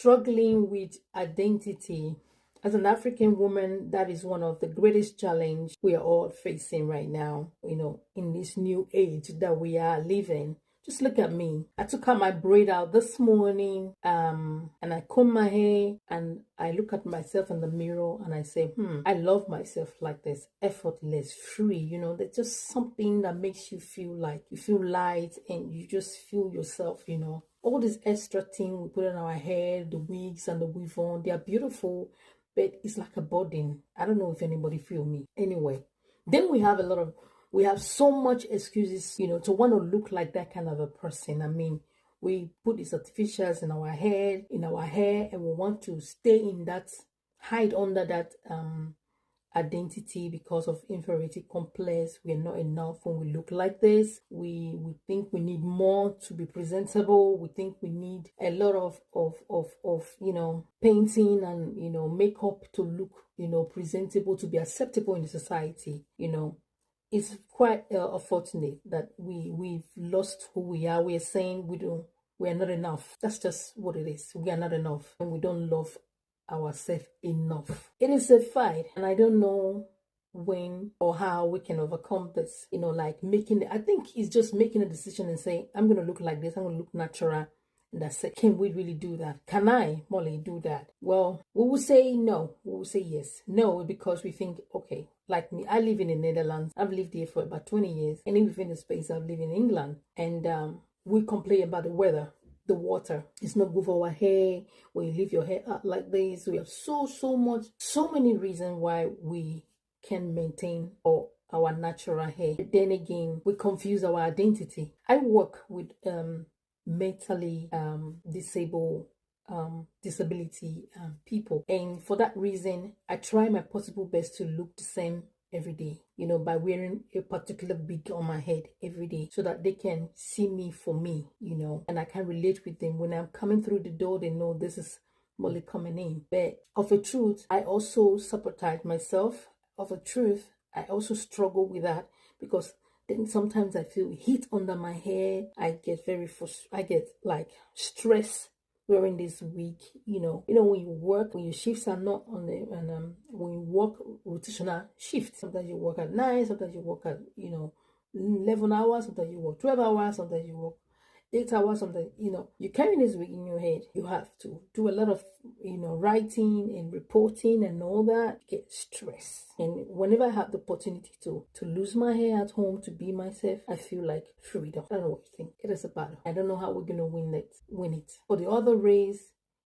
struggling with identity. As an African woman, that is one of the greatest challenge we are all facing right now, in this new age that we are living. Just look at me. I took out my braid out this morning, and I comb my hair, and I look at myself in the mirror and I say, I love myself like this, effortless, free. There's just something that makes you feel like you feel light and you just feel yourself. All this extra thing we put on our hair, the wigs and the weave on, they are beautiful, but it's like a burden. I don't know if anybody feel me. Anyway, then we have so much excuses, to want to look like that kind of a person. I mean, we put these artificials in our hair, and we want to stay in that, hide under that identity because of inferiority complex. We are not enough when we look like this. We think we need more to be presentable. We think we need a lot of painting and makeup to look presentable, to be acceptable in the society. It's quite unfortunate that we've lost who we are. We are saying we are not enough. That's just what it is. We are not enough, and we don't love ourselves enough. It is a fight, and I don't know when or how we can overcome this. Like I think it's just making a decision and saying, I'm going to look like this. I'm going to look natural. And that's it. Can we really do that? Can I, Molly, do that? Well, we will say no. We will say yes. No, because we think, okay, like me, I live in the Netherlands. I've lived here for about 20 years. And even in the space, I've lived in England. And we complain about the weather, the water. It's not good for our hair. When you leave your hair out like this, we have so many reasons why we can maintain our natural hair. But then again, we confuse our identity. I work with mentally disabled disability people, and for that reason I try my possible best to look the same every day, by wearing a particular wig on my head every day, so that they can see me for me, and I can relate with them. When I'm coming through the door, they know this is Molly coming in. But of a truth, I also sabotage myself. Of a truth, I also struggle with that, because then sometimes I feel heat under my hair. I get like stress wearing this wig. When you work, when your shifts are not on the, and when you work rotational shift, sometimes you work at 9, sometimes you work at 11 hours, sometimes you work 12 hours, sometimes you work 8 hours, sometimes you carry this wig in your head. You have to do a lot of writing and reporting and all that. Get stressed. And whenever I have the opportunity to lose my hair at home, to be myself, I feel like freedom. I don't know what you think. It is a battle. I don't know how we're gonna win it. For the other race,